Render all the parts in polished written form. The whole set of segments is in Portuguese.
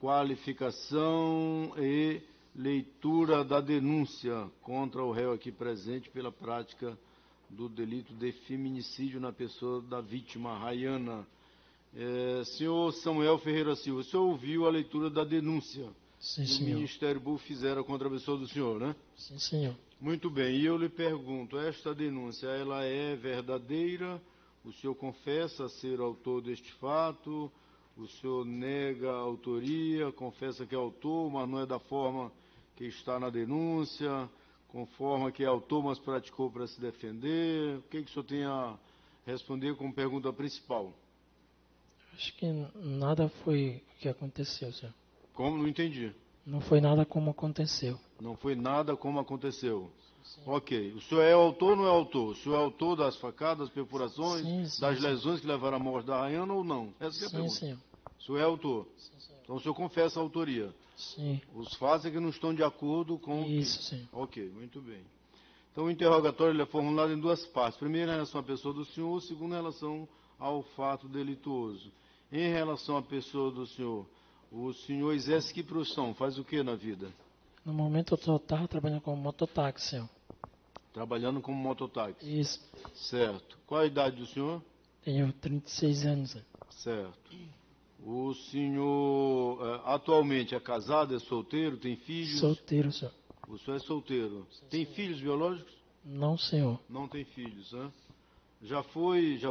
qualificação e leitura da denúncia contra o réu aqui presente pela prática do delito de feminicídio na pessoa da vítima, Rayana. Senhor Samuel Ferreira Silva, o senhor ouviu a leitura da denúncia Sim, que o senhor. Ministério Público fizeram contra a pessoa do senhor, né? Sim, senhor. Muito bem, e eu lhe pergunto, esta denúncia, ela é verdadeira? O senhor confessa ser autor deste fato? O senhor nega a autoria, confessa que é autor, mas não é da forma que está na denúncia, conforma que é autor, mas praticou para se defender? O que o senhor tem a responder como pergunta principal? Acho que nada foi o que aconteceu, senhor. Como? Não entendi. Não foi nada como aconteceu. Não foi nada como aconteceu. Sim, Ok. O senhor é autor ou não é autor? O senhor é autor das facadas, perfurações, sim, das sim. lesões que levaram à morte da Rayana ou não? Essa que é a Sim, pergunta. senhor. O senhor é autor. Sim, senhor. Então o senhor confessa a autoria. Sim. Os fatos é que não estão de acordo com o que... Isso, senhor. Ok, muito bem. Então o interrogatório ele é formulado em duas partes. Primeiro em relação à pessoa do senhor, segundo em relação ao fato delituoso. Em relação à pessoa do senhor, o senhor exerce que profissão? Faz o que na vida? No momento eu só estava trabalhando como mototáxi, senhor. Trabalhando como mototáxi. Isso. Certo. Qual a idade do senhor? Tenho 36 anos, senhor. Certo. O senhor atualmente é casado, é solteiro, tem filhos? Solteiro, senhor. O senhor é solteiro. Sim, Tem senhor. filhos biológicos? Não, senhor. Não tem filhos, né? Já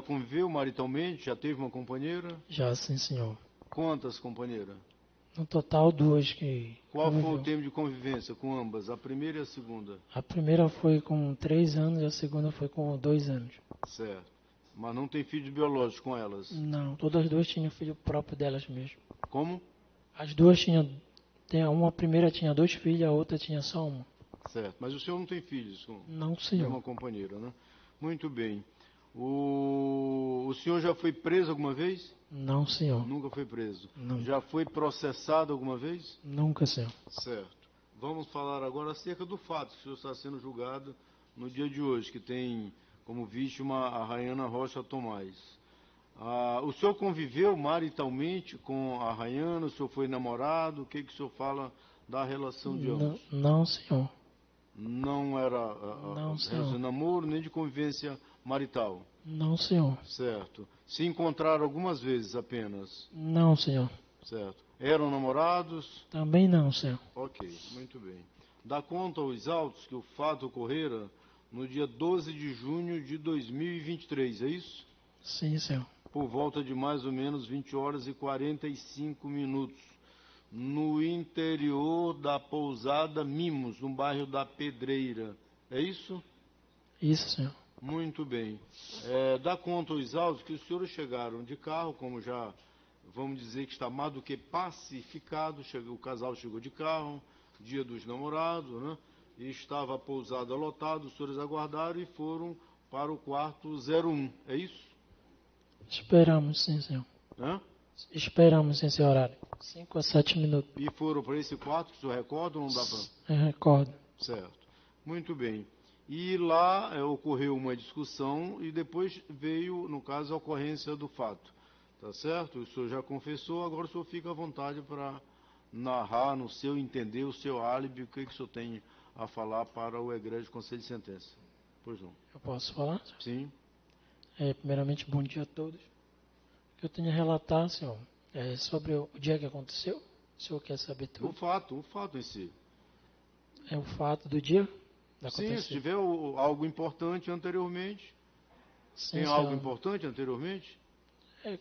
conviveu maritalmente? Já teve uma companheira? Já sim, senhor. Quantas companheiras? No total, duas que Qual foi o conviveu. tempo de convivência com ambas, a primeira e a segunda? A primeira foi com 3 anos e a segunda foi com 2 anos. Certo. Mas não tem filhos biológicos com elas? Não, todas as duas tinham filho próprio delas mesmo. Como? As duas tinham. A primeira tinha 2 filhos, a outra tinha só uma. Certo. Mas o senhor não tem filhos com Não, senhor. nenhuma companheira, né? Muito bem. O senhor já foi preso alguma vez? Não, senhor. Nunca foi preso. Não. Já foi processado alguma vez? Nunca, senhor. Certo. Vamos falar agora acerca do fato que o senhor está sendo julgado no dia de hoje, que tem como vítima a Rayana Rocha Tomás. O senhor conviveu maritalmente com a Rayana? O senhor foi namorado? O que o senhor fala da relação de ambos? Não, senhor. Não era Não, senhor. relação de namoro nem de convivência marital? Não, senhor. Certo. Se encontraram algumas vezes apenas? Não, senhor. Certo. Eram namorados? Também não, senhor. Ok, muito bem. Dá conta aos autos que o fato ocorrera no dia 12 de junho de 2023, é isso? Sim, senhor. Por volta de mais ou menos 20 horas e 45 minutos, no interior da pousada Mimos, no bairro da Pedreira. É isso? Isso, senhor. Muito bem. Dá conta aos autos que os senhores chegaram de carro, como já vamos dizer que está mais do que pacificado, o casal chegou de carro, dia dos namorados, né? E estava a pousada lotada, os senhores aguardaram e foram para o quarto 01, é isso? Esperamos, sim, senhor. Hã? Esperamos esse horário. 5 a 7 minutos. E foram para esse quarto, que o senhor recorda ou não dá para... Eu recordo. Certo. Muito bem. E lá ocorreu uma discussão e depois veio, no caso, a ocorrência do fato. Tá certo? O senhor já confessou, agora o senhor fica à vontade para narrar, no seu entender, o seu álibi, o que o senhor tem a falar para o egrégio conselho de sentença. Pois não. Eu posso falar? Sim. Primeiramente, bom dia a todos. O que eu tenho a relatar, senhor, é sobre o dia que aconteceu. O senhor quer saber tudo? O fato em si. É o fato do dia? Sim, se tiver algo importante anteriormente. Sim, tem senhor. algo importante anteriormente?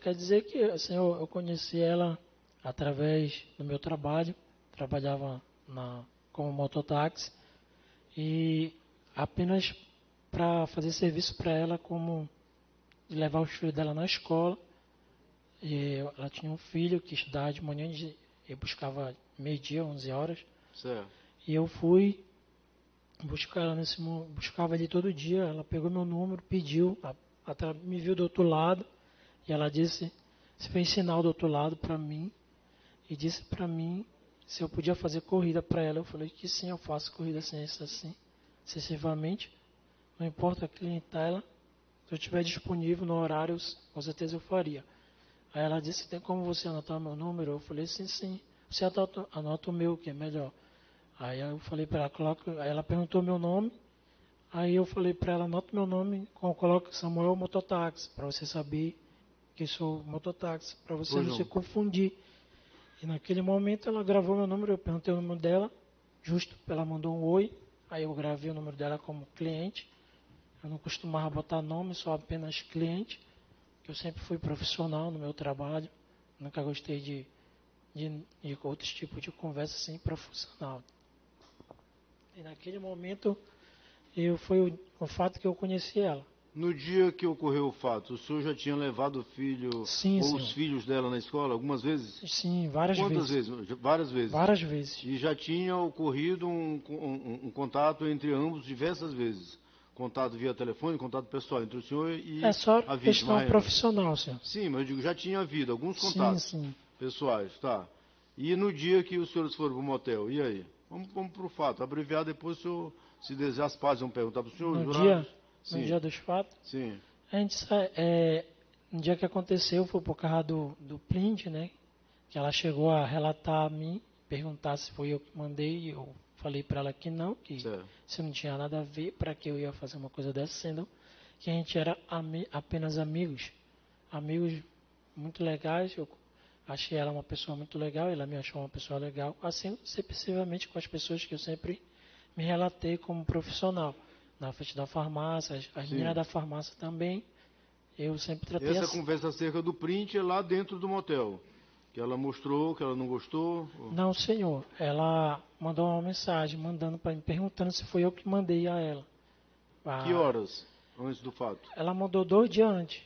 Quer dizer que assim, eu conheci ela através do meu trabalho. Trabalhava como mototáxi. E apenas para fazer serviço para ela, como levar os filhos dela na escola. E ela tinha um filho que estudava de manhã, eu buscava meio-dia, 11 horas. Certo. E eu fui buscar ela buscava ele todo dia. Ela pegou meu número, pediu, me viu do outro lado. E ela disse, se fez sinal do outro lado para mim. E disse para mim se eu podia fazer corrida para ela. Eu falei que sim, eu faço corrida assim, excessivamente. Não importa a clientela. Se eu estiver disponível no horário, com certeza eu faria. Aí ela disse, tem como você anotar meu número? Eu falei, sim. você anota o meu, que é melhor. Aí eu falei para ela, aí ela perguntou meu nome, aí eu falei para ela, anota meu nome, coloca Samuel Mototáxi, para você saber que sou mototáxi, para você Pois não se não. confundir. E naquele momento ela gravou meu número, eu perguntei o número dela, justo, ela mandou um oi, aí eu gravei o número dela como cliente. Eu não costumava botar nome, só apenas cliente, que eu sempre fui profissional no meu trabalho, nunca gostei de outros tipos de conversa assim, profissional. E naquele momento, foi o fato que eu conheci ela. No dia que ocorreu o fato, o senhor já tinha levado o filho Sim, ou senhor. os filhos dela na escola algumas vezes? Sim, várias Quantas vezes. vezes? Várias vezes. Várias vezes. E já tinha ocorrido um contato entre ambos diversas vezes. Contato via telefone, contato pessoal entre o senhor e É só a vítima. questão profissional, senhor. Sim, mas eu digo, já tinha havido alguns Sim, contatos sim. pessoais, tá? E no dia que os senhores foram para o motel, e aí? Vamos para o fato, abreviar depois, o senhor, se desejar, as partes vão perguntar para o senhor, No jurados? dia dos fatos, Sim, a gente no dia que aconteceu foi por causa do print, né? Que ela chegou a relatar a mim, perguntar se foi eu que mandei, e eu falei para ela que não, que certo. se não tinha nada a ver, para que eu ia fazer uma coisa dessa, sendo que a gente era apenas amigos. Amigos muito legais, eu achei ela uma pessoa muito legal, ela me achou uma pessoa legal, assim sucessivamente com as pessoas que eu sempre me relatei como profissional. Na frente da farmácia, as meninas da farmácia também, eu sempre tratei Essa assim. conversa acerca do print é lá dentro do motel, que ela mostrou, que ela não gostou? Não, senhor. Ela mandou uma mensagem mandando para mim, perguntando se foi eu que mandei a ela. Que horas antes do fato? Ela mandou 2 dias antes.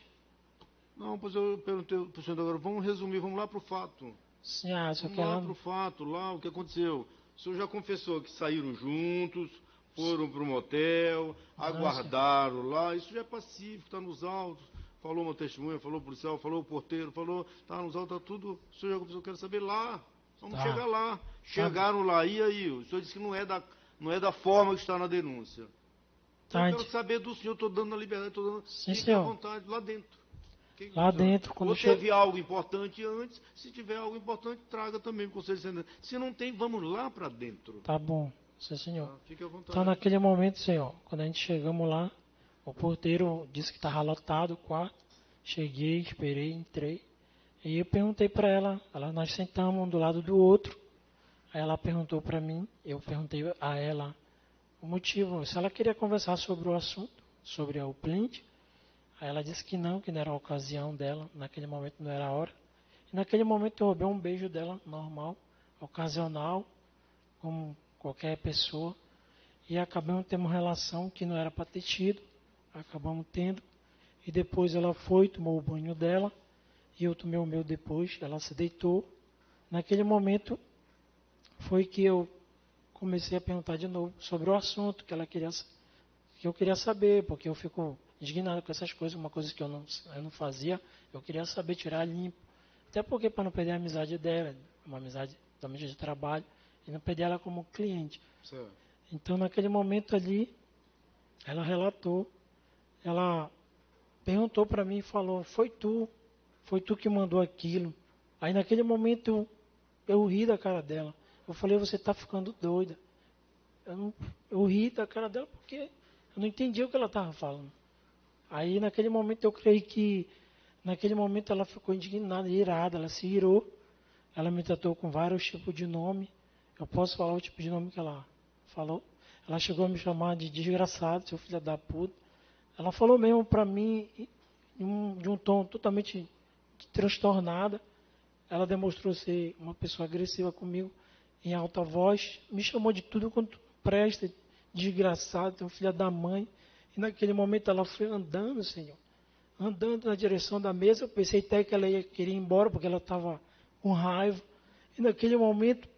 Não, pois eu perguntei para o senhor agora, vamos resumir, vamos lá para o fato. Sim, só Vamos que lá ela... para o fato, lá o que aconteceu. O senhor já confessou que saíram juntos, foram para o motel, aguardaram lá, isso já é pacífico, está nos autos. Falou uma testemunha, falou o policial, falou o porteiro, falou, está nos autos, está tudo. O senhor já confessou, eu quero saber lá. Vamos chegar lá. Chegaram lá, e aí? O senhor disse que não é da forma que está na denúncia. Então eu quero saber do senhor, estou dando a liberdade, estou dando. Fique à vontade, lá dentro. Lá dentro, quando ou teve algo importante antes, se tiver algo importante, traga também para o conselho de sentença. Se não tem, vamos lá para dentro. Tá bom, sim, senhor. Fique à vontade. Então, naquele momento, senhor, quando a gente chegamos lá, o porteiro disse que estava lotado o quarto. Cheguei, esperei, entrei. E eu perguntei para ela, nós sentamos um do lado do outro. Aí ela perguntou para mim, eu perguntei a ela o motivo, se ela queria conversar sobre o assunto, sobre o print. Aí ela disse que não era a ocasião dela, naquele momento não era a hora. E naquele momento eu roubei um beijo dela, normal, ocasional, como qualquer pessoa. E acabamos tendo uma relação que não era para ter tido, acabamos tendo. E depois ela foi, tomou o banho dela, e eu tomei o meu depois, ela se deitou. Naquele momento foi que eu comecei a perguntar de novo sobre o assunto que eu queria saber, porque eu fico indignado com essas coisas, uma coisa que eu não fazia, eu queria saber tirar limpo. Até porque para não perder a amizade dela, uma amizade também de trabalho, e não perder ela como cliente. Certo. Então naquele momento ali, ela relatou, ela perguntou para mim e falou, foi tu que mandou aquilo. Aí naquele momento eu ri da cara dela. Eu falei, você está ficando doida. Eu ri da cara dela porque eu não entendi o que ela estava falando. Aí naquele momento eu creio que, naquele momento ela ficou indignada, irada, ela se irou. Ela me tratou com vários tipos de nome. Eu posso falar o tipo de nome que ela falou. Ela chegou a me chamar de desgraçado, seu filho da puta. Ela falou mesmo para mim de um tom totalmente transtornada. Ela demonstrou ser uma pessoa agressiva comigo, em alta voz. Me chamou de tudo quanto presta, desgraçado, seu filho da mãe. E naquele momento ela foi andando, Senhor. Andando na direção da mesa. Eu pensei até que ela queria ir embora, porque ela estava com raiva. E naquele momento,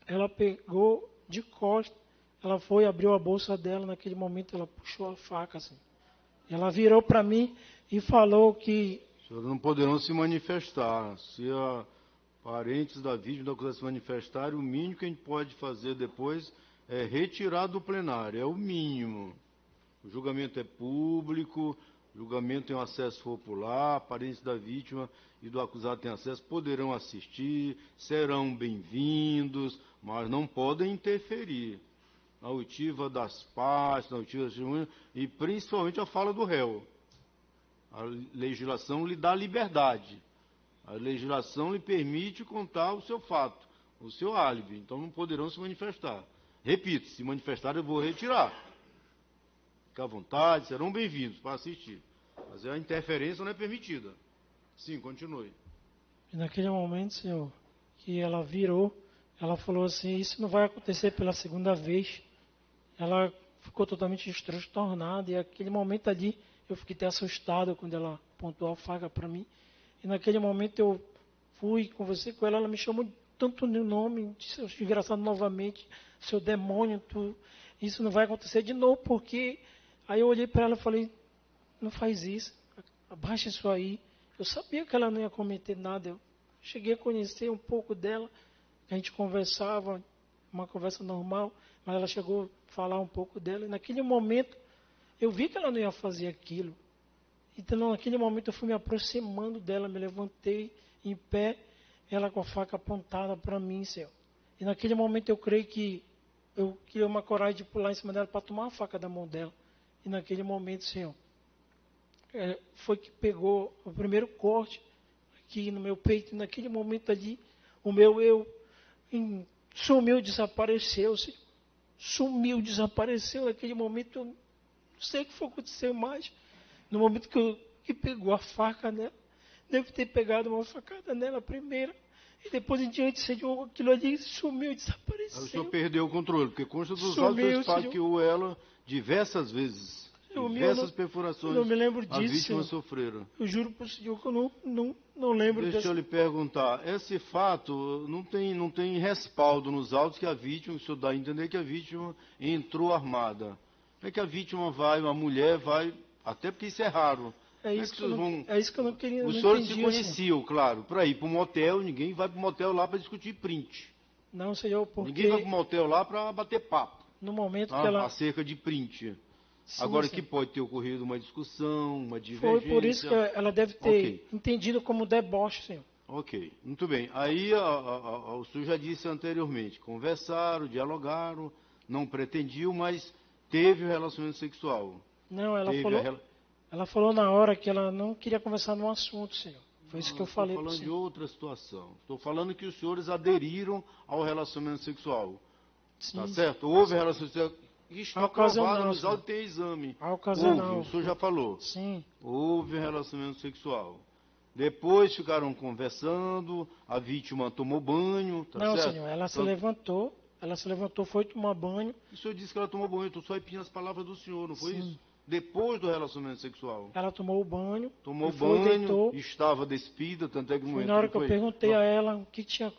ela pegou de costas. Ela foi, abriu a bolsa dela. Naquele momento, ela puxou a faca, assim. E ela virou para mim e falou que... Os senhores não poderão se manifestar. Se parentes da vítima não quiser se manifestar, o mínimo que a gente pode fazer depois é retirar do plenário. É o mínimo. O julgamento é público, Julgamento tem um acesso popular, parentes da vítima e do acusado têm acesso, poderão assistir, serão bem-vindos, mas não podem interferir na oitiva das partes, na oitiva das testemunhas e principalmente a fala do réu. A legislação lhe dá liberdade. A legislação lhe permite contar o seu fato, o seu álibi. Então não poderão se manifestar. Repito, se manifestar eu vou retirar. Fique à vontade, serão bem-vindos para assistir. Mas a interferência não é permitida. Sim, continue. E naquele momento, Senhor, que ela virou, ela falou assim, isso não vai acontecer pela segunda vez. Ela ficou totalmente transtornada e naquele momento ali eu fiquei até assustado quando ela apontou a faca para mim. E naquele momento eu fui, conversei com ela, ela me chamou tanto no nome, disse, seu desgraçado novamente, seu demônio, isso não vai acontecer de novo, porque... Aí eu olhei para ela e falei, não faz isso, abaixa isso aí. Eu sabia que ela não ia cometer nada, eu cheguei a conhecer um pouco dela, a gente conversava, uma conversa normal, mas ela chegou a falar um pouco dela, e naquele momento eu vi que ela não ia fazer aquilo. Então naquele momento eu fui me aproximando dela, me levantei em pé, ela com a faca apontada para mim, Senhor. E naquele momento eu creio que eu criei uma coragem de pular em cima dela para tomar a faca da mão dela. E naquele momento, Senhor, foi que pegou o primeiro corte aqui no meu peito. E naquele momento ali, o meu eu sumiu, desapareceu, Senhor. Sumiu, desapareceu. Naquele momento, eu não sei o que foi acontecer mais. No momento que pegou a faca nela, deve ter pegado uma facada nela primeiro. E depois em diante, Senhor, aquilo ali sumiu, desapareceu. Aí o senhor perdeu o controle, porque consta dos autos que o esfaqueou ela diversas vezes. Diversas perfurações eu não me lembro disso, a vítima Senhor. sofreram. Eu juro para o Senhor que eu não lembro Deixa eu lhe perguntar, esse fato não tem respaldo nos autos que a vítima, o senhor dá a entender que a vítima entrou armada. Como é que a vítima vai, uma mulher vai, até porque isso é raro. É isso que eu não queria. Os senhores se conheciam, assim. Claro. Para ir para um motel, ninguém vai para um motel lá para discutir print. Não, Senhor, porque... Ninguém vai para um motel lá para bater papo. No momento que ela... Acerca de print. Sim, agora sim. que pode ter ocorrido uma discussão, uma divergência... Foi por isso que ela deve ter entendido como deboche, Senhor. Ok, muito bem. Aí o senhor já disse anteriormente, conversaram, dialogaram, não pretendiam, mas teve relacionamento sexual. Não, ela falou na hora que ela não queria conversar no assunto, Senhor. Foi isso que eu falei para o senhor. Estou falando de outra situação. Estou falando que os senhores aderiram ao relacionamento sexual. Sim. Tá certo? Houve relacionamento sexual. Está provado nos autos, tem exame. Ocasional. Houve, o senhor já falou. Sim. Houve relacionamento sexual. Depois ficaram conversando, a vítima tomou banho, tá não, certo? Senhor, ela se levantou, foi tomar banho. O senhor disse que ela tomou banho, eu estou só repetindo as palavras do senhor, não foi Sim. isso? Depois do relacionamento sexual. Ela tomou o banho. Tomou banho, deitou, estava despida, tanto é que no momento. Na hora que eu perguntei a ela o que tinha.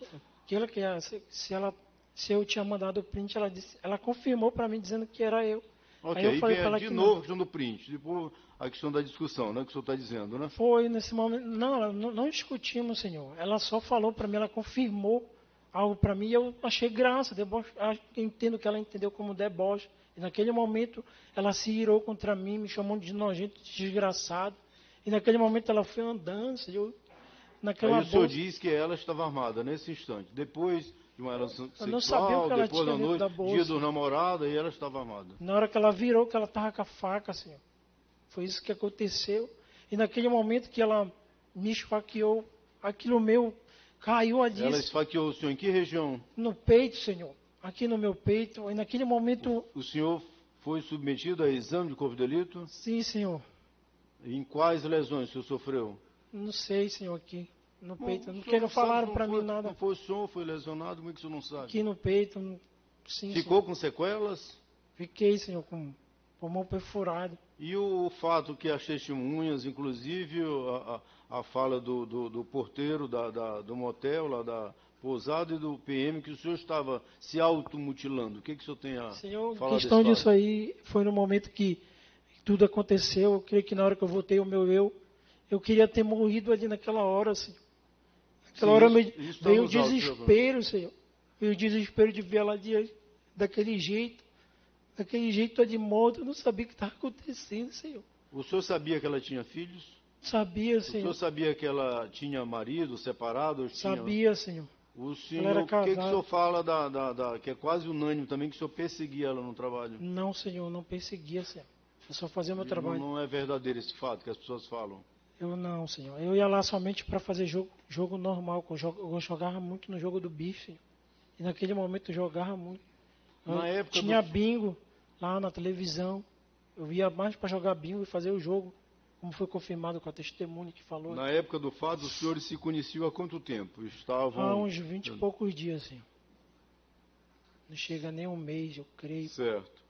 Se eu tinha mandado o print, ela confirmou para mim dizendo que era eu. Ok, aí eu falei para ela de que novo não. a questão do print, depois a questão da discussão, né, que o senhor está dizendo, né? Foi nesse momento. Não discutimos, Senhor. Ela só falou para mim, ela confirmou algo para mim e eu achei graça, deboche. Entendo que ela entendeu como deboche. E naquele momento ela se irou contra mim, me chamou de nojento, de desgraçado. E naquele momento ela foi andando, Senhor. Aí o senhor diz que ela estava armada nesse instante. Depois de uma relação sexual, depois da noite, dia do namorado, e ela estava armada. Na hora que ela virou, que ela estava com a faca, Senhor. Foi isso que aconteceu. E naquele momento que ela me esfaqueou, aquilo meu caiu ali. Ela esfaqueou o senhor em que região? No peito, Senhor. Aqui no meu peito. E naquele momento... O senhor foi submetido a exame de corpo de delito? Sim, Senhor. E em quais lesões o senhor sofreu? Não sei, Senhor, aqui no peito. Porque não falaram para mim nada. Não foi o senhor, foi lesionado, como é que o senhor não sabe? Aqui no peito, sim, Ficou Senhor. Com sequelas? Fiquei, Senhor, com pulmão perfurado. E o fato que as testemunhas, inclusive a fala do porteiro do motel, lá da pousada, e do PM, que o senhor estava se automutilando. O que o senhor tem a Senhor, falar questão desse disso aí foi no momento que tudo aconteceu. Eu creio que na hora que eu voltei o meu eu queria ter morrido ali naquela hora, Senhor. Naquela hora veio o desespero, Senhor. Veio o desespero de ver ela daquele jeito de morto. Eu não sabia o que estava acontecendo, Senhor. O senhor sabia que ela tinha filhos? Sabia, O Senhor. senhor sabia que ela tinha marido, separado? Sabia, Senhor. O Ela senhor, era o que o casada. senhor fala que é quase unânime também, que o senhor perseguia ela no trabalho? Não, Senhor, não perseguia, Senhor. Eu só fazia meu Não, trabalho. não é verdadeiro esse fato que as pessoas falam. Eu não, Senhor. Eu ia lá somente para fazer jogo normal. Eu jogava muito no jogo do bicho, Senhor. E naquele momento eu jogava muito. Na época Tinha bingo lá na televisão. Eu ia mais para jogar bingo e fazer o jogo, como foi confirmado com a testemunha que falou. Na época do fato, os senhores se conheciam há quanto tempo? Há uns 20 e poucos dias, Senhor. Não chega nem um mês, eu creio. Certo.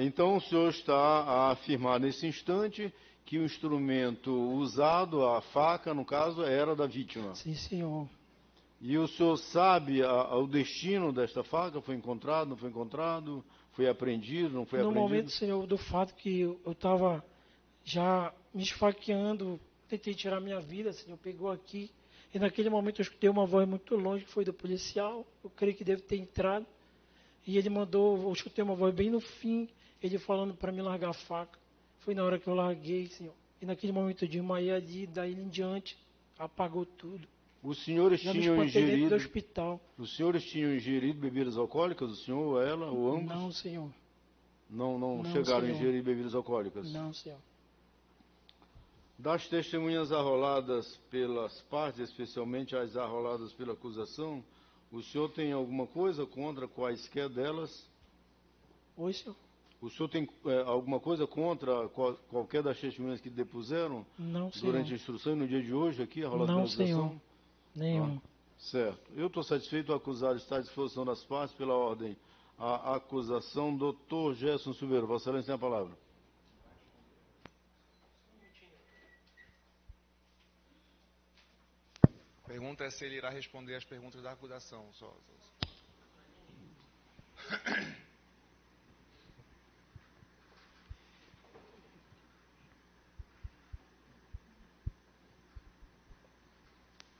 Então o senhor está a afirmar nesse instante que o instrumento usado, a faca, no caso, era da vítima. Sim, Senhor. E o senhor sabe o destino desta faca? Foi encontrado, não foi encontrado? Foi apreendido, não foi apreendido? No momento, Senhor, do fato que eu estava já me esfaqueando, tentei tirar minha vida, Senhor, pegou aqui. E naquele momento eu escutei uma voz muito longe, que foi do policial. Eu creio que deve ter entrado. E ele mandou, eu escutei uma voz bem no fim, ele falando para me largar a faca. Foi na hora que eu larguei, Senhor. E naquele momento eu desmaiei ali, daí em diante, apagou tudo. Os senhores Já me tinham espantei dentro do ingerido, hospital. os senhores tinham ingerido bebidas alcoólicas, o senhor ou ela, ou ambos? Não, Senhor. Não chegaram Senhor. a ingerir bebidas alcoólicas? Não, Senhor. Das testemunhas arroladas pelas partes, especialmente as arroladas pela acusação, o senhor tem alguma coisa contra quaisquer delas? Oi, Senhor. O senhor tem alguma coisa contra qualquer das testemunhas que depuseram? Não, Senhor. Durante a instrução e no dia de hoje aqui, arrolada Não, pela acusação? Senhor. Nenhum. Certo. Eu estou satisfeito, o acusado está à disposição das partes pela ordem. A acusação, doutor Gerson Silveira. Vossa Excelência tem a palavra. A pergunta é se ele irá responder às perguntas da acusação.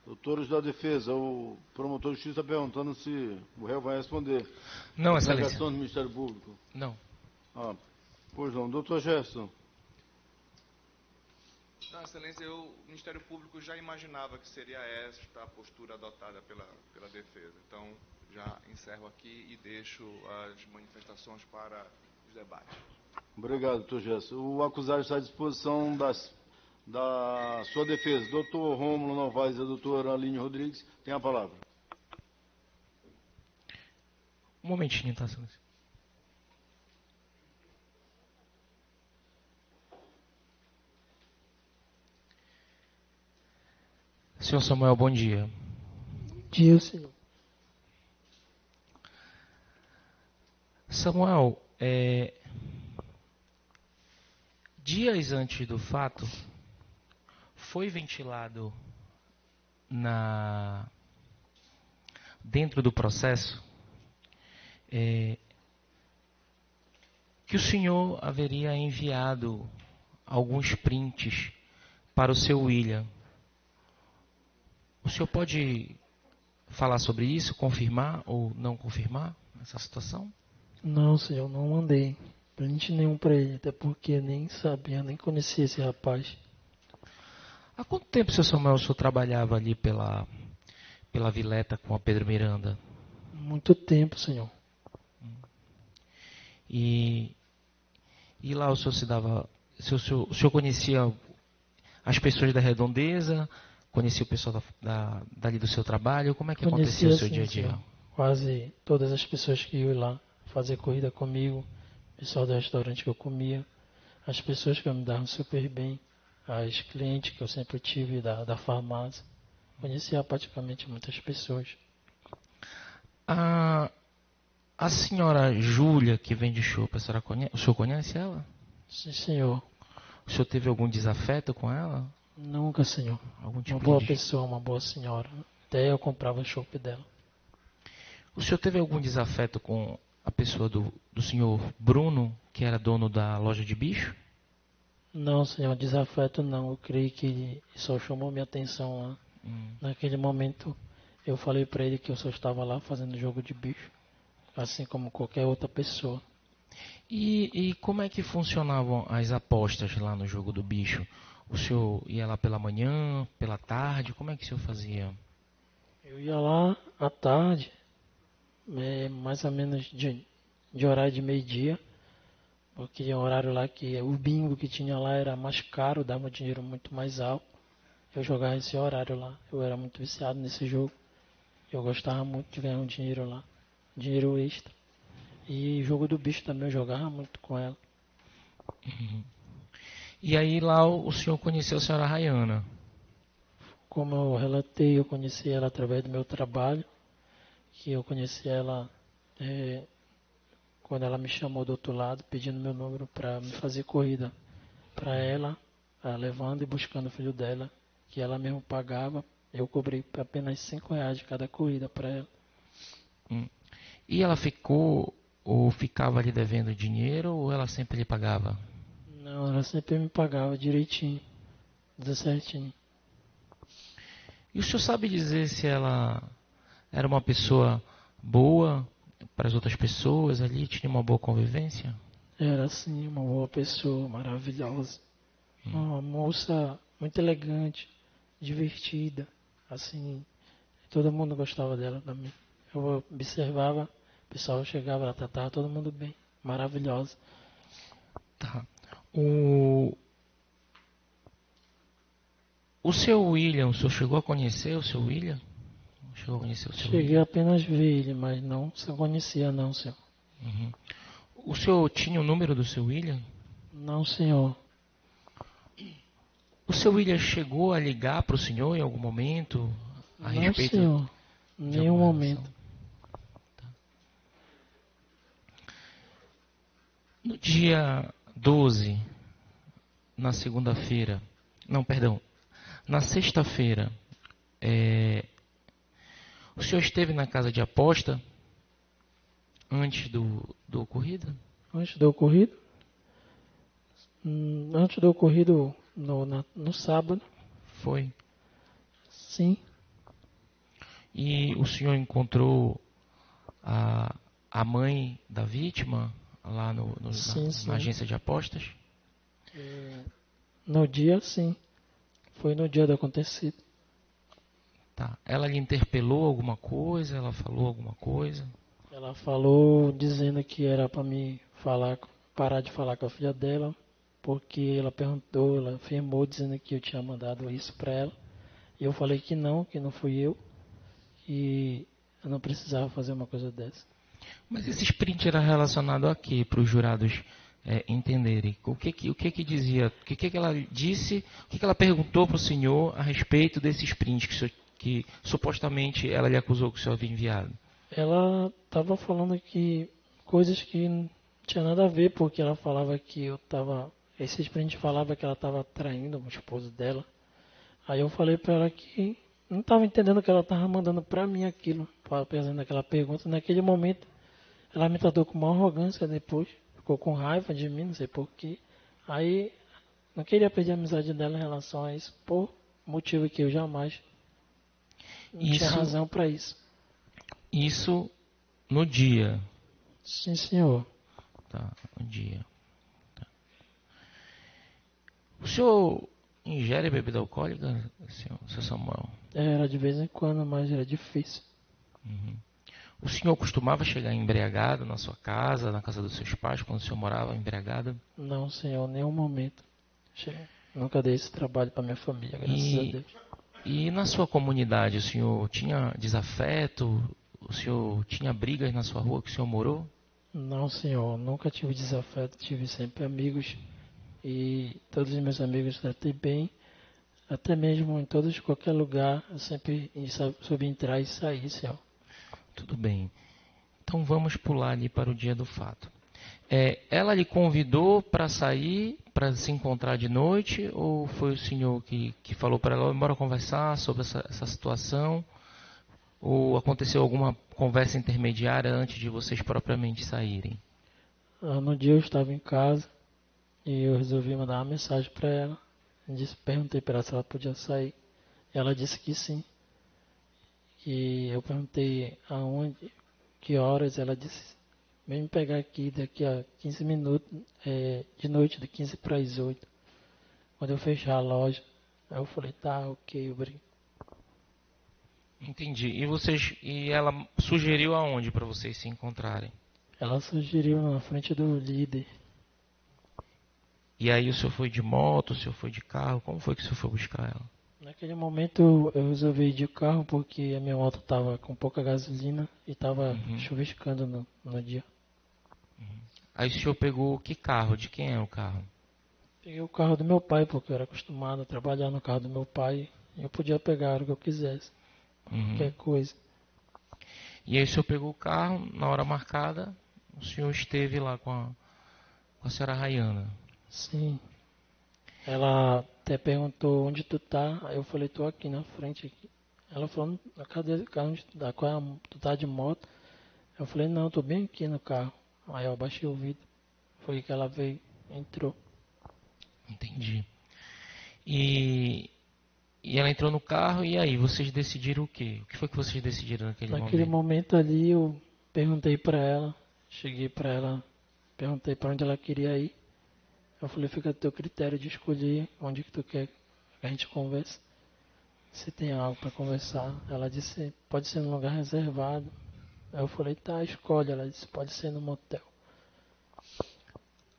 Doutores da defesa, o promotor de justiça está perguntando se o réu vai responder. Não, Excelência. Delegação do Ministério Público. Não. Pois não. Doutor Gerson. Não, Excelência, o Ministério Público já imaginava que seria esta a postura adotada pela defesa. Então, já encerro aqui e deixo as manifestações para os debates. Obrigado, doutor Gerson. O acusado está à disposição da sua defesa. Doutor Rômulo Novaes e a doutora Aline Rodrigues têm a palavra. Um momentinho, tá, Excelência? Senhor Samuel, bom dia. Bom dia, Senhor. Samuel, dias antes do fato, foi ventilado dentro do processo que o senhor haveria enviado alguns prints para o seu William. O senhor pode falar sobre isso, confirmar ou não confirmar essa situação? Não, Senhor, não mandei print nenhum para ele, até porque nem sabia, nem conhecia esse rapaz. Há quanto tempo, seu Samuel, o senhor trabalhava ali pela Vileta com a Pedro Miranda? Muito tempo, Senhor. E lá o senhor se dava... O senhor conhecia as pessoas da redondeza, conhecia o pessoal dali do seu trabalho? Como é que acontecia o seu dia a dia? Senhor. Quase todas as pessoas que iam lá fazer corrida comigo, o pessoal do restaurante que eu comia, as pessoas que me davam super bem, as clientes que eu sempre tive da farmácia. Conhecia praticamente muitas pessoas. A senhora Júlia, que vende chopp, o senhor conhece ela? Sim, senhor. O senhor teve algum desafeto com ela? Nunca, senhor. Algum tipo uma boa pessoa, uma boa senhora. Até eu comprava chopp dela. O senhor teve algum desafeto com a pessoa do senhor Bruno, que era dono da loja de bicho? Não, senhor, desafeto não. Eu creio que ele só chamou minha atenção lá. Naquele momento, eu falei para ele que eu só estava lá fazendo jogo de bicho, assim como qualquer outra pessoa. E como é que funcionavam as apostas lá no jogo do bicho? O senhor ia lá pela manhã, pela tarde? Como é que o senhor fazia? Eu ia lá à tarde, mais ou menos de horário de meio-dia, porque é um horário lá que o bingo que tinha lá era mais caro, dava um dinheiro muito mais alto. Eu jogava esse horário lá, eu era muito viciado nesse jogo. Eu gostava muito de ganhar um dinheiro lá, dinheiro extra. E jogo do bicho também eu jogava muito com ela. E aí lá o senhor conheceu a senhora Rayana. Como eu relatei, eu conheci ela através do meu trabalho, que eu conheci ela quando ela me chamou do outro lado, pedindo meu número para me fazer corrida para ela, levando e buscando o filho dela, que ela mesmo pagava. Eu cobrei apenas R$ 5 de cada corrida para ela. E ela ficou ou ficava lhe devendo dinheiro ou ela sempre lhe pagava? Não, ela sempre me pagava direitinho, certinho. E o senhor sabe dizer se ela era uma pessoa boa para as outras pessoas ali, tinha uma boa convivência? Era assim, uma boa pessoa, maravilhosa. Uma moça muito elegante, divertida, assim, todo mundo gostava dela também. Eu observava, o pessoal chegava, ela tratava todo mundo bem, maravilhosa. Tá. O seu William, o senhor chegou a conhecer o seu William? Chegou a conhecer o seu Cheguei William? apenas a ver ele, mas não se conhecia não, senhor. Uhum. O senhor tinha o número do seu William? Não, senhor. O seu William chegou a ligar para o senhor em algum momento a Não, respeito senhor. de Nenhum alguma momento. relação? Tá. No dia 12, na segunda-feira, não, perdão, na sexta-feira, o senhor esteve na casa de aposta antes do ocorrido? Antes do ocorrido? Antes do ocorrido no sábado, Foi. sim. E o senhor encontrou a mãe da vítima lá Sim, na sim. agência de apostas? No dia, sim. Foi no dia do acontecido. Tá. Ela lhe interpelou alguma coisa? Ela falou alguma coisa? Ela falou dizendo que era para me parar de falar com a filha dela, porque ela perguntou, ela afirmou dizendo que eu tinha mandado isso para ela. E eu falei que não fui eu, e eu não precisava fazer uma coisa dessa. Mas esse sprint era relacionado a quê? Para os jurados entenderem. O que dizia? O que ela disse? O que ela perguntou para o senhor a respeito desse sprint que supostamente ela lhe acusou que o senhor havia enviado? Ela estava falando que coisas que não tinha nada a ver, porque ela falava que eu estava. Esse sprint falava que ela estava traindo o esposo dela. Aí eu falei para ela que não estava entendendo que ela estava mandando para mim aquilo, fazendo aquela pergunta. Naquele momento, ela me tratou com uma arrogância depois, ficou com raiva de mim, não sei porquê. Aí não queria perder a amizade dela em relação a isso, por motivo que eu jamais não tinha razão para isso. Isso no dia. Sim, senhor. Tá, no dia. Tá. O senhor ingere bebida alcoólica, seu Samuel? Era de vez em quando, mas era difícil. Uhum. O senhor costumava chegar embriagado na sua casa, na casa dos seus pais, quando o senhor morava embriagado? Não, senhor, nenhum momento. Nunca dei esse trabalho para minha família, graças a Deus. E na sua comunidade, o senhor tinha desafeto? O senhor tinha brigas na sua rua que o senhor morou? Não, senhor, nunca tive desafeto, tive sempre amigos. E todos os meus amigos tratei bem. Até mesmo em qualquer lugar, eu sempre soube entrar e sair, senhor. Tudo bem. Então vamos pular ali para o dia do fato. Ela lhe convidou para sair, para se encontrar de noite, ou foi o senhor que falou para ela, bora conversar sobre essa situação? Ou aconteceu alguma conversa intermediária antes de vocês propriamente saírem? No dia eu estava em casa e eu resolvi mandar uma mensagem para ela. Perguntei para ela se ela podia sair. Ela disse que sim. E eu perguntei aonde, que horas, ela disse vem me pegar aqui daqui a 15 minutos, de noite, de 15 para as 8, quando eu fechar a loja. Aí eu falei, tá, ok, obrigado. Entendi. E ela sugeriu aonde para vocês se encontrarem? Ela sugeriu na frente do líder. E aí o senhor foi de moto, o senhor foi de carro? Como foi que o senhor foi buscar ela? Naquele momento eu resolvi ir de carro porque a minha moto estava com pouca gasolina e estava chuviscando no dia. Aí o senhor pegou que carro? De quem é o carro? Peguei o carro do meu pai porque eu era acostumado a trabalhar no carro do meu pai e eu podia pegar o que eu quisesse, qualquer coisa. E aí o senhor pegou o carro, na hora marcada, o senhor esteve lá com a senhora Rayana. Sim. Ela até perguntou onde tu tá, aí eu falei, tô aqui na frente. Aqui. Ela falou, cadê onde tu tá? Tu tá de moto? Eu falei, não, tô bem aqui no carro. Aí eu abaixei o vidro. Foi que ela veio, entrou. Entendi. E ela entrou no carro e aí, vocês decidiram o quê? O que foi que vocês decidiram Naquele momento ali eu perguntei pra ela, cheguei pra ela, perguntei pra onde ela queria ir. Eu falei, fica a teu critério de escolher onde que tu quer que a gente converse. Se tem algo pra conversar. Ela disse, pode ser num lugar reservado. Aí eu falei, tá, escolhe. Ela disse, pode ser no motel.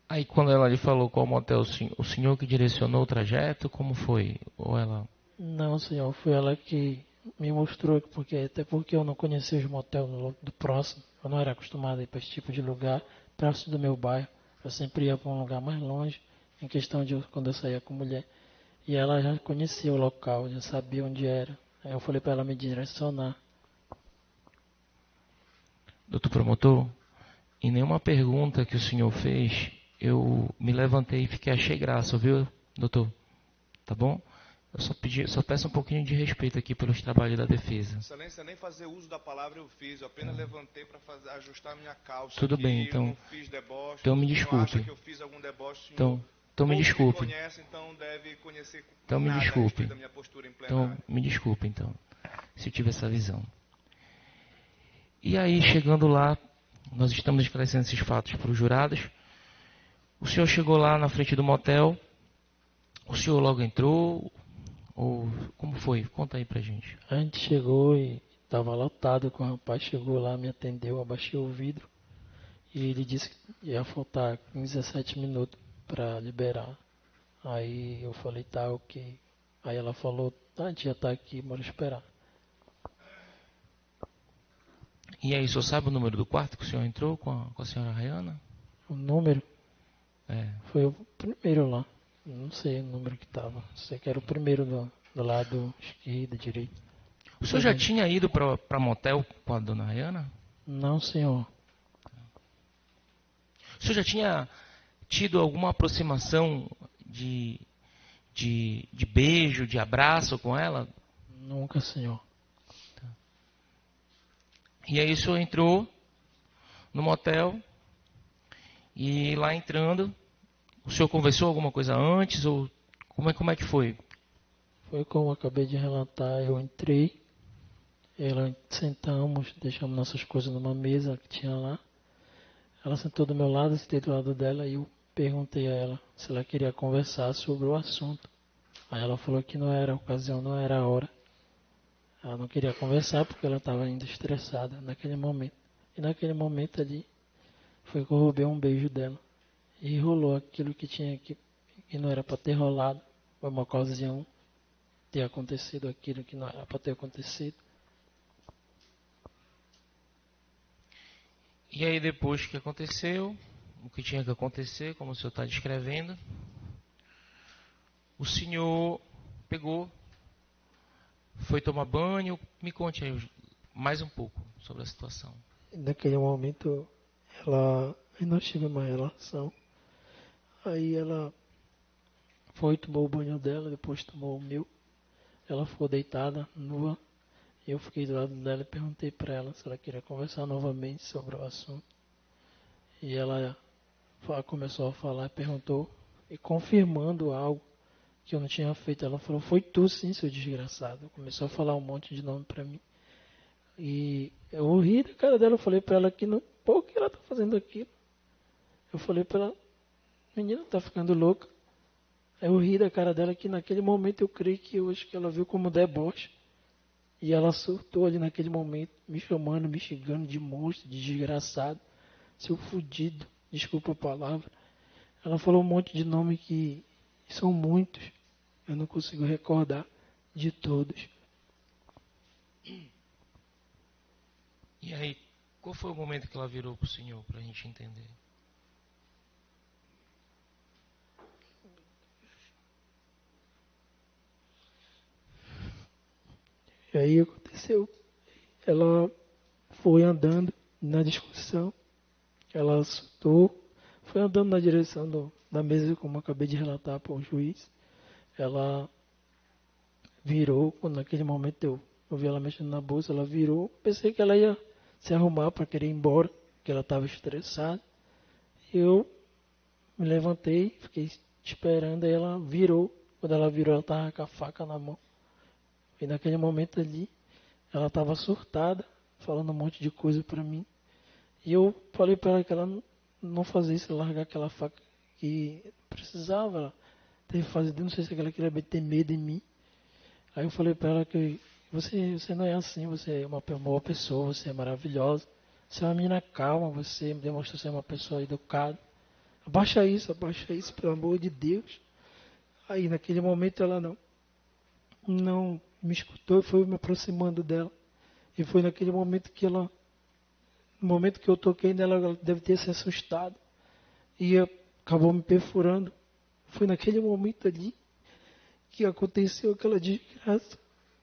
Aí quando ela lhe falou qual motel, o senhor que direcionou o trajeto, como foi? Ou ela... Não, senhor, foi ela que me mostrou, até porque eu não conhecia os motéis do próximo. Eu não era acostumado a ir para esse tipo de lugar, próximo do meu bairro. Eu sempre ia para um lugar mais longe, em questão de quando eu saía com mulher. E ela já conhecia o local, já sabia onde era. Aí eu falei para ela me direcionar. Doutor promotor, em nenhuma pergunta que o senhor fez, eu me levantei e achei graça, viu, doutor? Tá bom? Eu só peço um pouquinho de respeito aqui pelos trabalhos da defesa. Excelência, nem fazer uso da palavra eu fiz, eu apenas levantei para ajustar a minha calça. Tudo aqui, bem, então. Eu não fiz deboche. Então me O senhor desculpe. acha que eu fiz algum deboche, então me desculpe. Me conhece, então deve conhecer então me desculpe. da minha postura em plenário. Então me desculpe, então, se eu tive essa visão. E aí, chegando lá, nós estamos esclarecendo esses fatos para os jurados. O senhor chegou lá na frente do motel. O senhor logo entrou? Ou como foi? Conta aí pra gente. A gente chegou e estava lotado, quando o rapaz chegou lá, me atendeu, abaixei o vidro. E ele disse que ia faltar 15 a 17 minutos para liberar. Aí eu falei, tá, ok. Aí ela falou, tá, a gente já tá aqui, bora esperar. E aí, o senhor sabe o número do quarto que o senhor entrou com a senhora Rayana? O número? É. Foi o primeiro lá. Não sei o número que tava. Sei que era o primeiro do lado esquerdo, direito. O senhor já tinha ido para motel com a dona Rayana? Não, senhor. O senhor já tinha tido alguma aproximação de beijo, de abraço com ela? Nunca, senhor. Tá. E aí o senhor entrou no motel e lá entrando, o senhor conversou alguma coisa antes ou como é que foi? Foi como eu acabei de relatar, eu entrei, sentamos, deixamos nossas coisas numa mesa que tinha lá. Ela sentou do meu lado, eu sentei do lado dela e eu perguntei a ela se ela queria conversar sobre o assunto. Aí ela falou que não era a ocasião, não era a hora. Ela não queria conversar porque ela estava ainda estressada naquele momento. E naquele momento ali foi que eu roubei um beijo dela. E rolou aquilo que não era para ter rolado. Foi uma ocasião ter acontecido aquilo que não era para ter acontecido. E aí depois que aconteceu, o que tinha que acontecer, como o senhor está descrevendo, o senhor pegou, foi tomar banho. Me conte aí mais um pouco sobre a situação. Naquele momento, nós tivemos uma relação. Aí ela foi, tomou o banho dela, depois tomou o meu. Ela ficou deitada, nua. Eu fiquei do lado dela e perguntei para ela se ela queria conversar novamente sobre o assunto. E ela começou a falar, perguntou, e confirmando algo que eu não tinha feito. Ela falou, foi tu sim, seu desgraçado. Começou a falar um monte de nome para mim. E eu ri da cara dela, eu falei para ela que não, por que ela tá fazendo fazendo aquilo? Eu falei para ela, menina, tá ficando louca. Aí eu ri da cara dela, que naquele momento eu creio que eu acho que ela viu como deboche. E ela surtou ali naquele momento, me chamando, me xingando de monstro, de desgraçado, seu fudido, desculpa a palavra. Ela falou um monte de nome que são muitos, eu não consigo recordar de todos. E aí, qual foi o momento que ela virou para o Senhor, para a gente entender? E aí aconteceu, ela foi andando na discussão, ela soltou, foi andando na direção da mesa, como eu acabei de relatar para o juiz. Ela virou, quando naquele momento eu vi ela mexendo na bolsa, ela virou, pensei que ela ia se arrumar para querer ir embora, que ela estava estressada. Eu me levantei, fiquei esperando, aí ela virou. Quando ela virou, ela estava com a faca na mão. E naquele momento ali, ela estava surtada, falando um monte de coisa para mim. E eu falei para ela que ela não fazia isso, largar aquela faca que precisava. Ela teve que fazer, não sei se ela queria ter medo em mim. Aí eu falei para ela que você não é assim, você é uma boa pessoa, você é maravilhosa. Você é uma menina calma, você demonstra ser uma pessoa educada. Abaixa isso, pelo amor de Deus. Aí naquele momento ela não me escutou, foi me aproximando dela. E foi naquele momento que no momento que eu toquei nela, ela deve ter se assustado. E acabou me perfurando. Foi naquele momento ali que aconteceu aquela desgraça.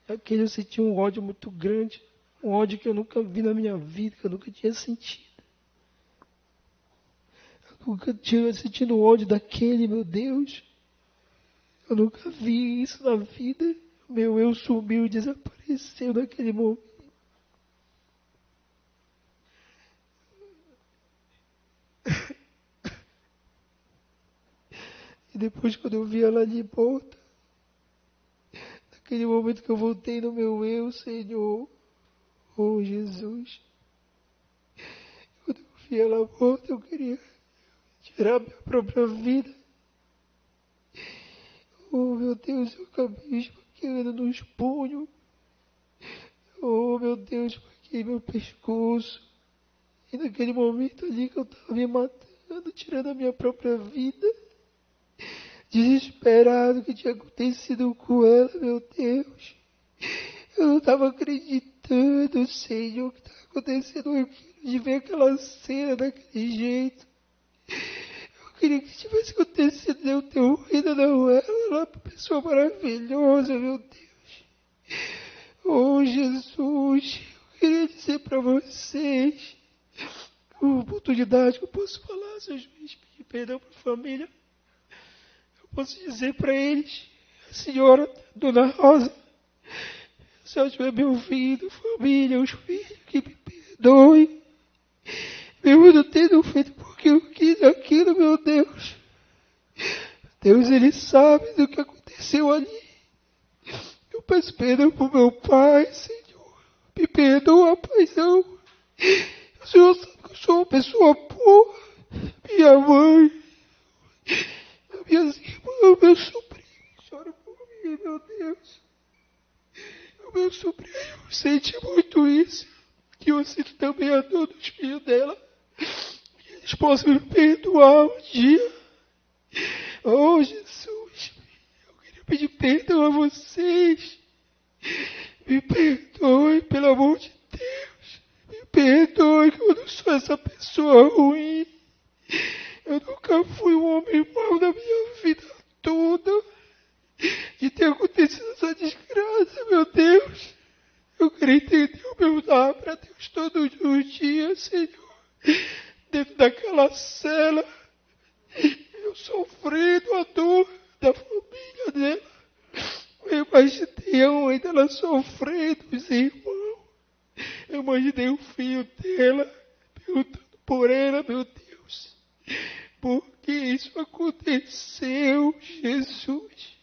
Aquele eu senti um ódio muito grande. Um ódio que eu nunca vi na minha vida, que eu nunca tinha sentido. Eu nunca tinha sentido o ódio daquele, meu Deus. Eu nunca vi isso na vida. Meu eu sumiu e desapareceu naquele momento. E depois, quando eu vi ela de volta, naquele momento que eu voltei no meu eu, Senhor, oh Jesus, quando eu vi ela volta, eu queria tirar minha própria vida. Oh meu Deus, eu acabei esfaqueando nos punhos. Oh meu Deus, esfaquei meu pescoço. E naquele momento ali que eu estava me matando, tirando a minha própria vida, desesperado, o que tinha acontecido com ela, meu Deus. Eu não estava acreditando, Senhor, o que estava acontecendo aqui, de ver aquela cena daquele jeito. Eu queria que tivesse acontecido, eu ter morrido, não ela é uma pessoa maravilhosa, meu Deus. Oh, Jesus, eu queria dizer para vocês, uma oportunidade que eu posso falar, seu juiz, pedir perdão para a família. Eu posso dizer para eles, a senhora, Dona Rosa, se ela estiver me ouvindo, família, os filhos, que me perdoem. Mesmo não tendo feito porque eu quis aquilo, meu Deus. Deus, Ele sabe do que aconteceu ali. Eu peço perdão pro meu pai, Senhor. Me perdoa, paizão. O Senhor sabe que eu sou uma pessoa boa. Minha mãe, minhas irmãs, meu sobrinho, chora por mim, meu Deus. O meu sobrinho sente muito isso. Que eu sinto também a dor dos filhos dela. Que eles possam me perdoar um dia. Oh, Jesus, eu queria pedir perdão a vocês. Me perdoe, pelo amor de Deus. Me perdoe que eu não sou essa pessoa ruim. Eu nunca fui um homem mau na minha vida toda. De ter acontecido essa desgraça, meu Deus. Eu queria entender o meu lar para Deus todos os dias, Senhor. Dentro daquela cela, eu sofrendo a dor da família dela. Eu imaginei a mãe dela sofrendo, os irmãos. Eu imaginei o filho dela perguntando por ela, meu Deus. Por que isso aconteceu, Jesus?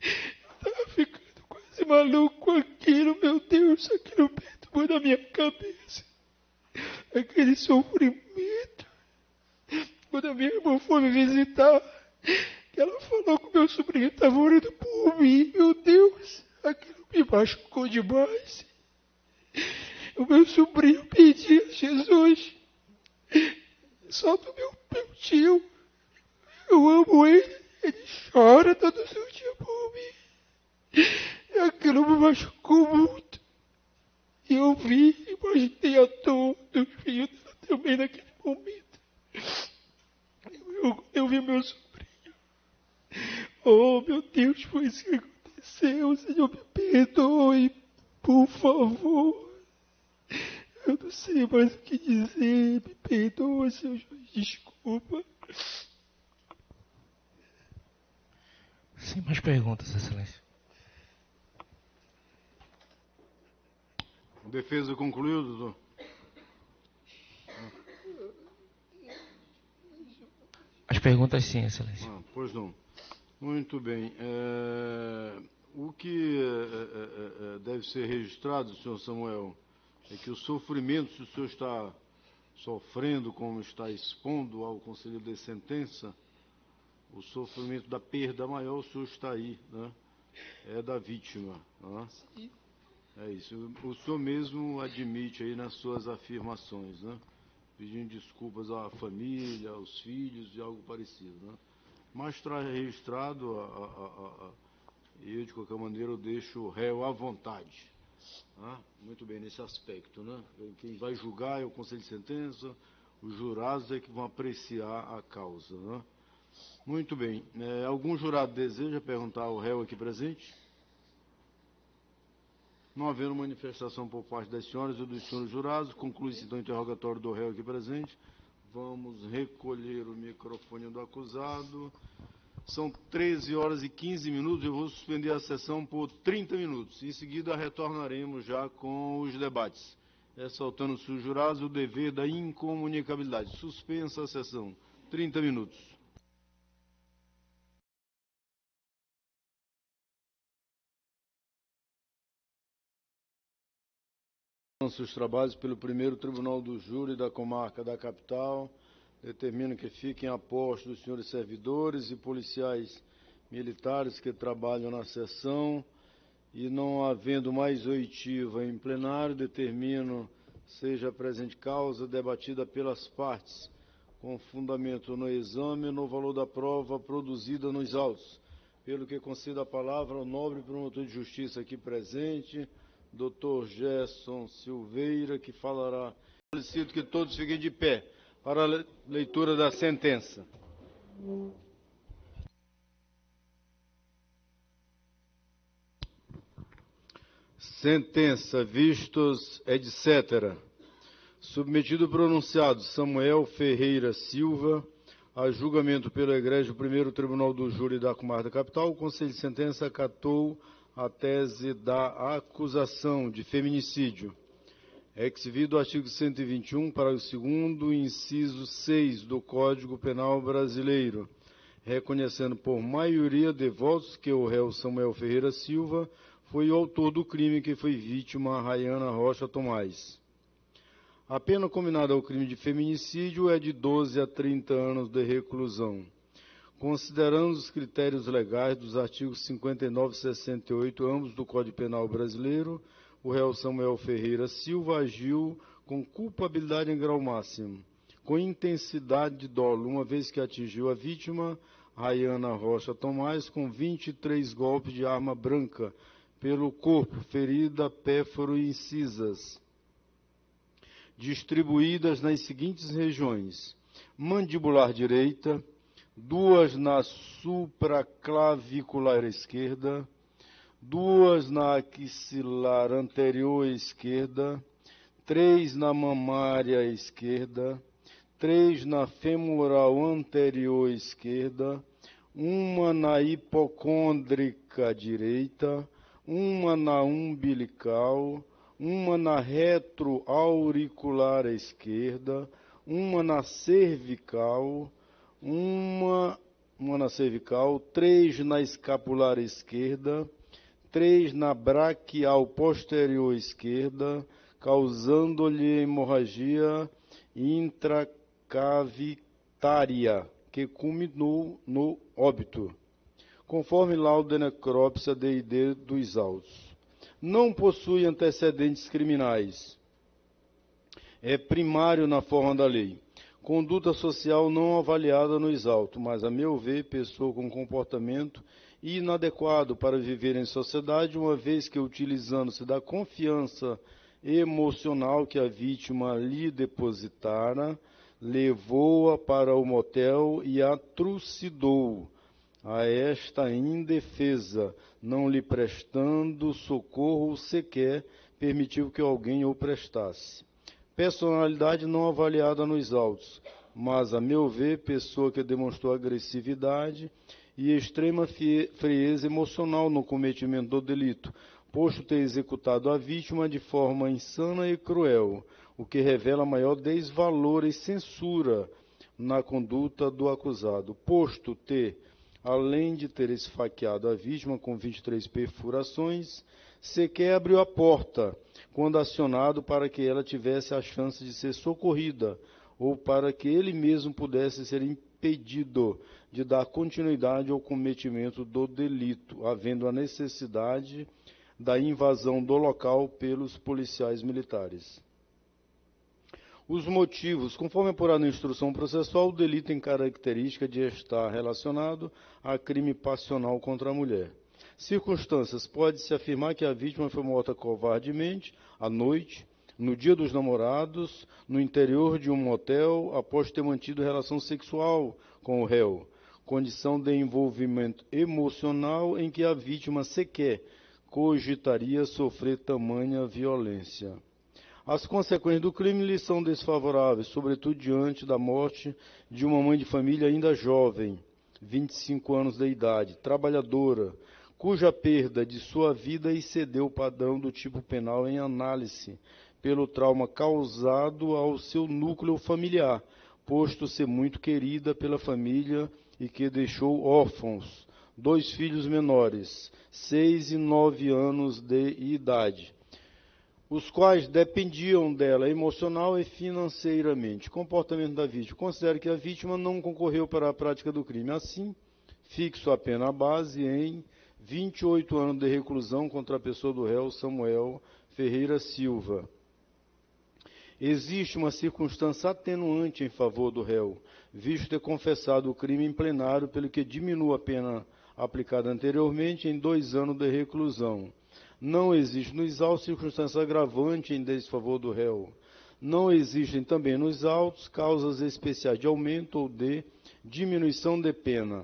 Eu estava ficando quase maluco com aquilo, meu Deus. Aquilo perturbou na minha cabeça. Aquele sofrimento quando a minha irmã foi me visitar, que ela falou que meu sobrinho estava orando por mim. Meu Deus, aquilo me machucou demais. O meu sobrinho pedia a Jesus, só do meu tio. Eu amo ele chora todo o dia por mim. E aquilo me machucou muito. E eu imaginei a dor dos filhos dela também naquele momento. Eu vi meu sobrinho. Oh, meu Deus, foi isso que aconteceu. Senhor, me perdoe, por favor. Eu não sei mais o que dizer. Me perdoa, Senhor juiz, desculpa. Sem mais perguntas, Excelência. Defesa concluiu, doutor? As perguntas sim, Excelência. Pois não. Muito bem. O que deve ser registrado, senhor Samuel, é que o sofrimento, se o senhor está sofrendo, como está expondo ao conselheiro de sentença, o sofrimento da perda maior, o senhor está aí, né? É da vítima. Né? É isso. O senhor mesmo admite aí nas suas afirmações, né? Pedindo desculpas à família, aos filhos e algo parecido, né? Mas está registrado, e eu, de qualquer maneira, eu deixo o réu à vontade. Né? Muito bem, nesse aspecto, né? Quem vai julgar é o Conselho de Sentença, os jurados é que vão apreciar a causa, né? Muito bem. Algum jurado deseja perguntar ao réu aqui presente? Não havendo manifestação por parte das senhoras ou dos senhores jurados, conclui-se então o interrogatório do réu aqui presente. Vamos recolher o microfone do acusado. São 13 horas e 15 minutos, eu vou suspender a sessão por 30 minutos. Em seguida retornaremos já com os debates. Ressaltando-se os jurados o dever da incomunicabilidade. Suspensa a sessão. 30 minutos. Os trabalhos pelo primeiro Tribunal do Júri da Comarca da Capital determinam que fiquem a posto os senhores servidores e policiais militares que trabalham na sessão e, não havendo mais oitiva em plenário, determino seja a presente causa debatida pelas partes com fundamento no exame e no valor da prova produzida nos autos, pelo que concedo a palavra ao nobre promotor de justiça aqui presente, Dr. Gerson Silveira, que falará. Solicito que todos fiquem de pé para a leitura da sentença. Sentença, vistos, etc. Submetido pronunciado Samuel Ferreira Silva, a julgamento pelo egrégio primeiro Tribunal do Júri da Comarca da Capital, o Conselho de Sentença acatou a tese da acusação de feminicídio. Ex-vido o artigo 121, parágrafo 2º, inciso 6 do Código Penal Brasileiro, reconhecendo por maioria de votos que o réu Samuel Ferreira Silva foi o autor do crime que foi vítima a Rayana Rocha Tomás. A pena combinada ao crime de feminicídio é de 12 a 30 anos de reclusão. Considerando os critérios legais dos artigos 59 e 68, ambos do Código Penal Brasileiro, o réu Samuel Ferreira Silva agiu com culpabilidade em grau máximo, com intensidade de dolo, uma vez que atingiu a vítima, Rayana Rocha Tomás, com 23 golpes de arma branca pelo corpo, ferida, pérfuro e incisas, distribuídas nas seguintes regiões: mandibular direita, 2 na supraclavicular esquerda, 2 na axilar anterior esquerda, 3 na mamária esquerda, 3 na femoral anterior esquerda, 1 na hipocôndrica direita, 1 na umbilical, 1 na retroauricular esquerda, 1 na cervical, 3 na escapular esquerda, 3 na braquial posterior esquerda, causando-lhe hemorragia intracavicular infratária, que culminou no óbito, conforme laudo de necrópsia D&D dos autos. Não possui antecedentes criminais. É primário na forma da lei. Conduta social não avaliada nos autos, mas, a meu ver, pessoa com comportamento inadequado para viver em sociedade, uma vez que, utilizando-se da confiança emocional que a vítima lhe depositara, levou-a para o motel e a trucidou a esta indefesa, não lhe prestando socorro sequer permitiu que alguém o prestasse. Personalidade não avaliada nos autos, mas, a meu ver, pessoa que demonstrou agressividade e extrema frieza emocional no cometimento do delito, posto ter executado a vítima de forma insana e cruel, o que revela maior desvalor e censura na conduta do acusado, posto ter, além de ter esfaqueado a vítima com 23 perfurações, sequer abriu a porta quando acionado para que ela tivesse a chance de ser socorrida ou para que ele mesmo pudesse ser impedido de dar continuidade ao cometimento do delito, havendo a necessidade da invasão do local pelos policiais militares. Os motivos. Conforme apurado na instrução processual, o delito tem característica de estar relacionado a crime passional contra a mulher. Circunstâncias. Pode-se afirmar que a vítima foi morta covardemente, à noite, no dia dos namorados, no interior de um motel, após ter mantido relação sexual com o réu, condição de envolvimento emocional em que a vítima sequer cogitaria sofrer tamanha violência. As consequências do crime lhe são desfavoráveis, sobretudo diante da morte de uma mãe de família ainda jovem, 25 anos de idade, trabalhadora, cuja perda de sua vida excedeu o padrão do tipo penal em análise, pelo trauma causado ao seu núcleo familiar, posto ser muito querida pela família e que deixou órfãos, 2 filhos menores, 6 e 9 anos de idade, os quais dependiam dela emocional e financeiramente. Comportamento da vítima. Considero que a vítima não concorreu para a prática do crime. Assim, fixo a pena base em 28 anos de reclusão contra a pessoa do réu Samuel Ferreira Silva. Existe uma circunstância atenuante em favor do réu, visto ter confessado o crime em plenário, pelo que diminui a pena aplicada anteriormente em 2 anos de reclusão. Não existe nos autos circunstância agravante em desfavor do réu. Não existem também nos autos causas especiais de aumento ou de diminuição de pena.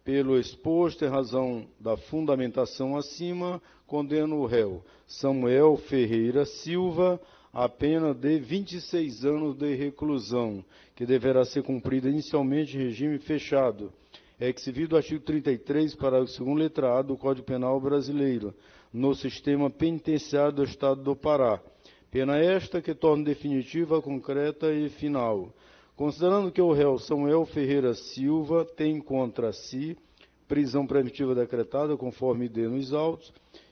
Pelo exposto, em razão da fundamentação acima, condeno o réu Samuel Ferreira Silva a pena de 26 anos de reclusão, que deverá ser cumprida inicialmente em regime fechado, exibido o artigo 33, parágrafo 2º, letra A do Código Penal Brasileiro, no sistema penitenciário do Estado do Pará. Pena esta que torna definitiva, concreta e final. Considerando que o réu Samuel Ferreira Silva tem contra si prisão preventiva decretada, conforme de nos autos,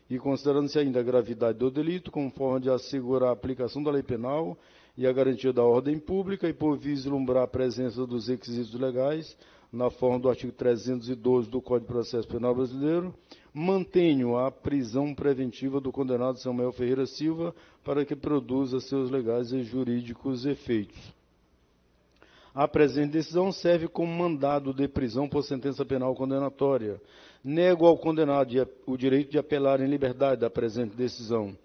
e considerando-se ainda a gravidade do delito, como forma de assegurar a aplicação da lei penal e a garantia da ordem pública, e por vislumbrar a presença dos requisitos legais, na forma do artigo 312 do Código de Processo Penal Brasileiro, mantenho a prisão preventiva do condenado Samuel Ferreira Silva para que produza seus legais e jurídicos efeitos. A presente decisão serve como mandado de prisão por sentença penal condenatória. Nego ao condenado o direito de apelar em liberdade da presente decisão.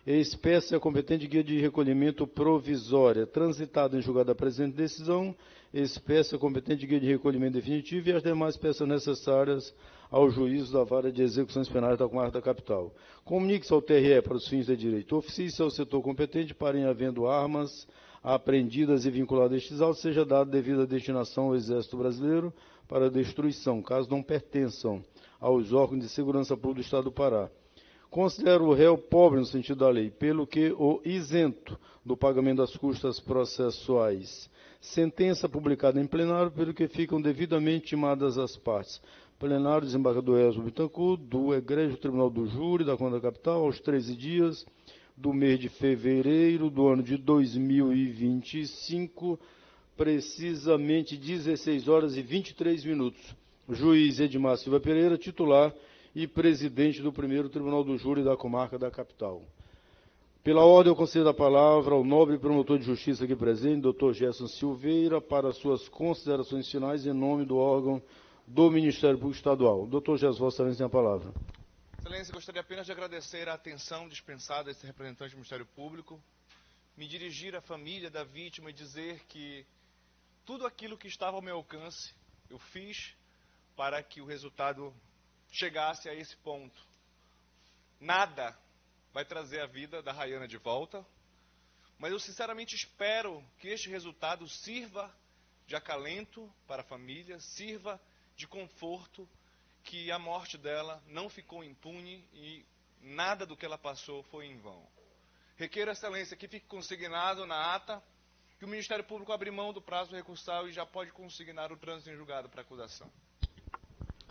Espécie a competente guia de recolhimento provisória, transitada em julgado da presente decisão, espécie a competente guia de recolhimento definitivo e as demais peças necessárias ao juízo da Vara de Execuções Penais da Comarca da Capital. Comunique-se ao TRE para os fins de direito. Oficie-se ao setor competente para, em havendo armas apreendidas e vinculadas a estes autos, seja dada devida destinação ao Exército Brasileiro para destruição, caso não pertençam aos órgãos de segurança pública do Estado do Pará. Considero o réu pobre no sentido da lei, pelo que o isento do pagamento das custas processuais. Sentença publicada em plenário, pelo que ficam devidamente timadas as partes. Plenário, desembargador Elzo Bittencourt, do Egrégio Tribunal do Júri da Conta da Capital, aos 13 dias do mês de fevereiro do ano de 2025, precisamente 16 horas e 23 minutos. Juiz Edmar Silva Pereira, titular e presidente do primeiro Tribunal do Júri da Comarca da Capital. Pela ordem, eu concedo a palavra ao nobre promotor de justiça aqui presente, Dr. Gerson Silveira, para suas considerações finais em nome do órgão do Ministério Público Estadual. Dr. Gerson, Vossa Excelência tem a palavra. Excelência, gostaria apenas de agradecer a atenção dispensada a esse representante do Ministério Público, me dirigir à família da vítima e dizer que tudo aquilo que estava ao meu alcance, eu fiz para que o resultado chegasse a esse ponto. Nada vai trazer a vida da Rayana de volta, mas eu sinceramente espero que este resultado sirva de acalento para a família, sirva de conforto, que a morte dela não ficou impune e nada do que ela passou foi em vão. Requeiro, Excelência, que fique consignado na ata que o Ministério Público abre mão do prazo recursal e já pode consignar o trânsito em julgado para acusação.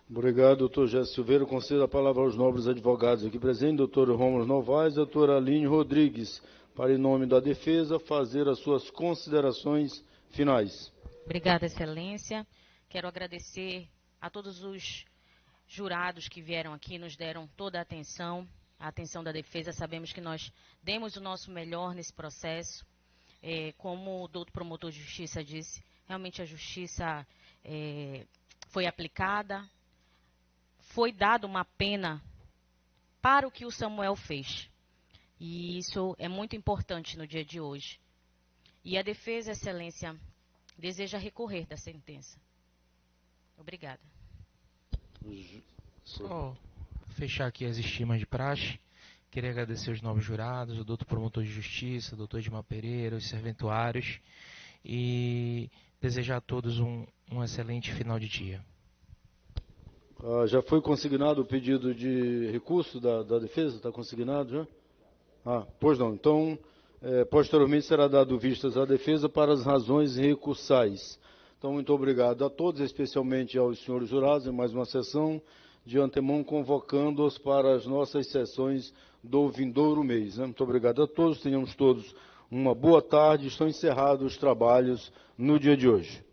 Obrigado, doutor Gerson Silveira. Concedo a palavra aos nobres advogados aqui presentes, doutor Rômulo Novaes e doutora Aline Rodrigues, para, em nome da defesa, fazer as suas considerações finais. Obrigada, Excelência. Quero agradecer a todos os jurados que vieram aqui, nos deram toda a atenção da defesa. Sabemos que nós demos o nosso melhor nesse processo. Como o doutor promotor de justiça disse, realmente a justiça foi aplicada, foi dada uma pena para o que o Samuel fez. E isso é muito importante no dia de hoje. E a defesa, Excelência, deseja recorrer da sentença. Obrigada. Só fechar aqui as estimas de praxe. Queria agradecer os novos jurados, o doutor promotor de justiça, o doutor Edmar Pereira, os serventuários, e desejar a todos um excelente final de dia. Já foi consignado o pedido de recurso da defesa? Está consignado já? Pois não. Então, posteriormente será dado vistas à defesa para as razões recursais. Então, muito obrigado a todos, especialmente aos senhores jurados, em mais uma sessão, de antemão convocando-os para as nossas sessões do vindouro mês. Muito obrigado a todos, tenhamos todos uma boa tarde, estão encerrados os trabalhos no dia de hoje.